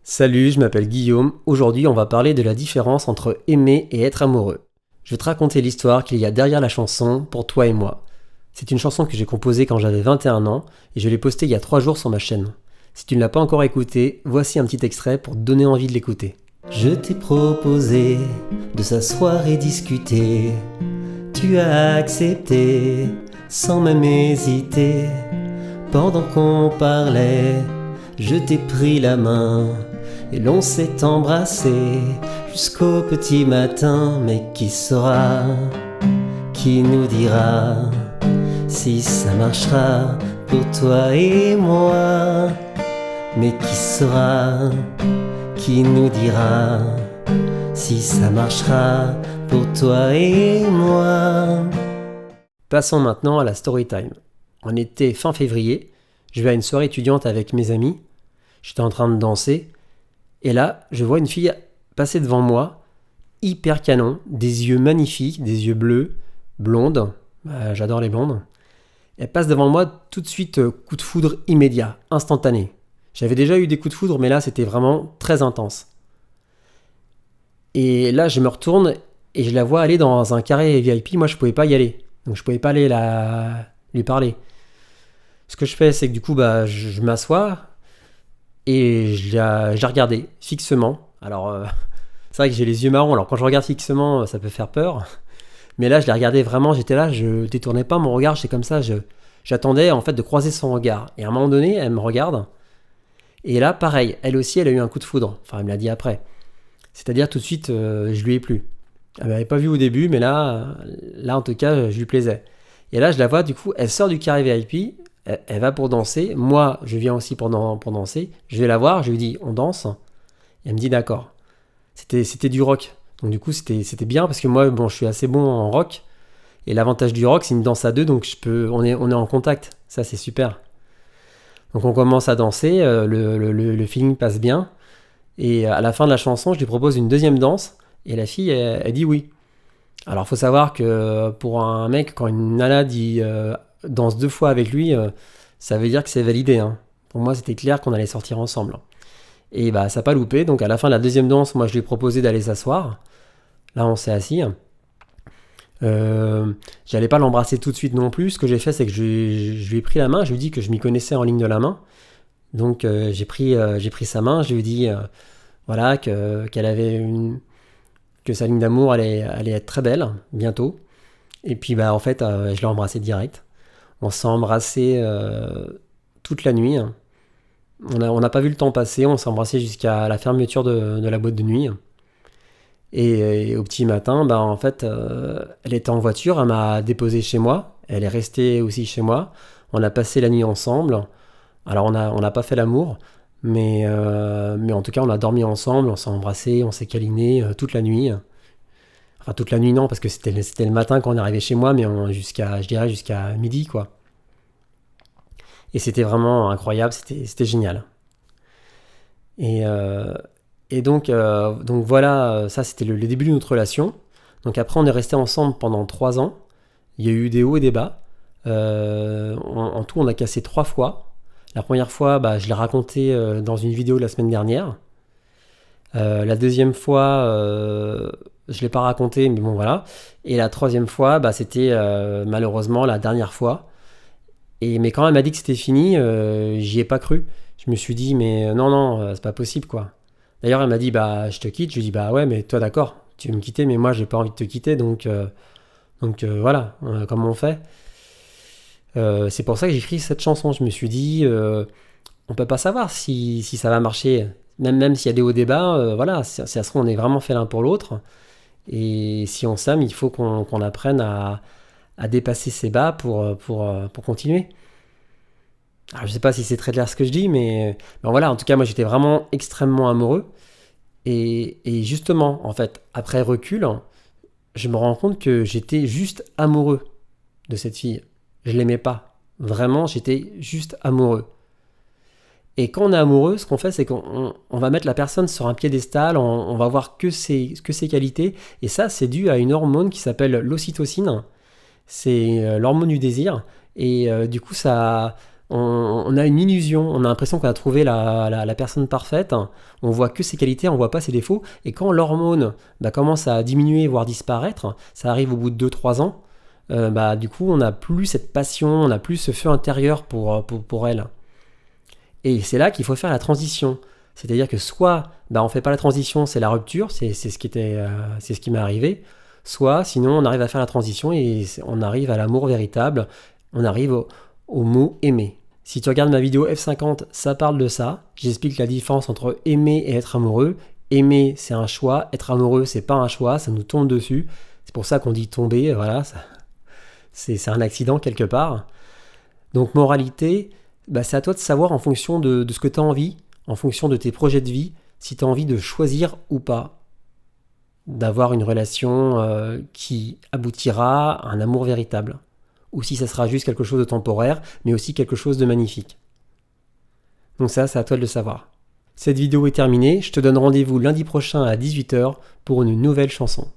Salut, je m'appelle Guillaume. Aujourd'hui, on va parler de la différence entre aimer et être amoureux. Je vais te raconter l'histoire qu'il y a derrière la chanson Pour toi et moi. C'est une chanson que j'ai composée quand j'avais 21 ans et je l'ai postée il y a 3 jours sur ma chaîne. Si tu ne l'as pas encore écoutée, voici un petit extrait pour te donner envie de l'écouter. Je t'ai proposé de s'asseoir et discuter. Tu as accepté sans même hésiter. Pendant qu'on parlait, je t'ai pris la main et l'on s'est embrassé jusqu'au petit matin. Mais qui saura, qui nous dira si ça marchera pour toi et moi? Mais qui saura, qui nous dira si ça marchera pour toi et moi? Passons maintenant à la story time. On était fin février, je vais à une soirée étudiante avec mes amis, j'étais en train de danser, et là, je vois une fille passer devant moi, hyper canon, des yeux magnifiques, des yeux bleus, blonde, j'adore les blondes. Elle passe devant moi, tout de suite, coup de foudre immédiat, instantané. J'avais déjà eu des coups de foudre, mais là, c'était vraiment très intense. Et là, je me retourne, et je la vois aller dans un carré VIP, moi, je pouvais pas y aller. Donc, je pouvais pas aller lui parler. Ce que je fais, c'est que du coup, je m'assois et je la regardais fixement. Alors, c'est vrai que j'ai les yeux marrons, alors quand je regarde fixement, ça peut faire peur. Mais là, je la regardais vraiment, j'étais là, je détournais pas mon regard, c'est comme ça, j'attendais en fait de croiser son regard. Et à un moment donné, elle me regarde. Et là, pareil, elle aussi, elle a eu un coup de foudre. Enfin, elle me l'a dit après. C'est-à-dire, tout de suite, je lui ai plu. Elle m'avait pas vu au début, mais là, en tout cas, je lui plaisais. Et là, je la vois, du coup, elle sort du carré VIP, elle va pour danser. Moi, je viens aussi pour danser. Je vais la voir, je lui dis, on danse. Et elle me dit, d'accord. C'était du rock. Donc du coup, c'était bien parce que moi, bon, je suis assez bon en rock. Et l'avantage du rock, c'est une danse à deux, donc on est en contact. Ça, c'est super. Donc on commence à danser, le feeling passe bien. Et à la fin de la chanson, je lui propose une deuxième danse. Et la fille, elle dit oui. Alors, faut savoir que pour un mec, quand une nana dit danse 2 fois avec lui, ça veut dire que c'est validé, hein. Pour moi, c'était clair qu'on allait sortir ensemble. Et ça n'a pas loupé. Donc, à la fin de la deuxième danse, moi, je lui ai proposé d'aller s'asseoir. Là, on s'est assis. J'allais pas l'embrasser tout de suite non plus. Ce que j'ai fait, c'est que je lui ai pris la main. Je lui ai dit que je m'y connaissais en ligne de la main. Donc, j'ai pris sa main. Je lui ai dit voilà, qu'elle avait que sa ligne d'amour allait être très belle bientôt. Et puis en fait, je l'ai embrassé direct. On s'est embrassé toute la nuit. On n'a pas vu le temps passer, on s'est embrassé jusqu'à la fermeture de la boîte de nuit. Et au petit matin, en fait, elle était en voiture, elle m'a déposé chez moi. Elle est restée aussi chez moi. On a passé la nuit ensemble. Alors on n'a pas fait l'amour, mais en tout cas on a dormi ensemble, on s'est embrassé, on s'est câliné toute la nuit. Enfin toute la nuit non, parce que c'était le matin quand on est arrivé chez moi, mais je dirais jusqu'à midi quoi. Et c'était vraiment incroyable, c'était génial. Et, euh, et donc voilà, ça c'était le début de notre relation. Donc après on est resté ensemble pendant 3 ans. Il y a eu des hauts et des bas. En tout on a cassé 3 fois. La première fois, je l'ai raconté dans une vidéo la semaine dernière. La deuxième fois, je ne l'ai pas raconté, mais bon voilà. Et la troisième fois, c'était malheureusement la dernière fois. Mais quand elle m'a dit que c'était fini, j'y ai pas cru. Je me suis dit, mais non, c'est pas possible quoi. D'ailleurs, elle m'a dit, je te quitte. Je lui ai dit, ouais, mais toi d'accord, tu veux me quitter, mais moi j'ai pas envie de te quitter, donc voilà, comment on fait? C'est pour ça que j'ai écrit cette chanson. Je me suis dit, on peut pas savoir si ça va marcher, même s'il y a des hauts débats. Voilà, si ça se trouve, on est vraiment fait l'un pour l'autre. Et si on s'aime, il faut qu'on apprenne à dépasser ces bas pour continuer. Alors, je sais pas si c'est très clair ce que je dis, mais voilà, en tout cas, moi j'étais vraiment extrêmement amoureux. Et justement, en fait, après recul, je me rends compte que j'étais juste amoureux de cette fille. Je l'aimais pas. Vraiment, j'étais juste amoureux. Et quand on est amoureux, ce qu'on fait, c'est qu'on va mettre la personne sur un piédestal, on va voir que ses qualités. Et ça, c'est dû à une hormone qui s'appelle l'ocytocine. C'est l'hormone du désir. Et du coup, ça, on a une illusion, on a l'impression qu'on a trouvé la personne parfaite, on voit que ses qualités, on voit pas ses défauts, et quand l'hormone commence à diminuer, voire disparaître, ça arrive au bout de 2-3 ans, du coup on n'a plus cette passion, on n'a plus ce feu intérieur pour elle. Et c'est là qu'il faut faire la transition. C'est-à-dire que soit on fait pas la transition, c'est la rupture, c'est ce qui m'est arrivé, soit sinon on arrive à faire la transition et on arrive à l'amour véritable, on arrive au mot aimer. Si tu regardes ma vidéo F50, ça parle de ça. J'explique la différence entre aimer et être amoureux. Aimer, c'est un choix. Être amoureux, c'est pas un choix. Ça nous tombe dessus. C'est pour ça qu'on dit tomber. Voilà, c'est un accident quelque part. Donc moralité, c'est à toi de savoir en fonction de ce que tu as envie, en fonction de tes projets de vie, si tu as envie de choisir ou pas d'avoir une relation qui aboutira à un amour véritable. Ou si ça sera juste quelque chose de temporaire, mais aussi quelque chose de magnifique. Donc ça, c'est à toi de le savoir. Cette vidéo est terminée, je te donne rendez-vous lundi prochain à 18h pour une nouvelle chanson.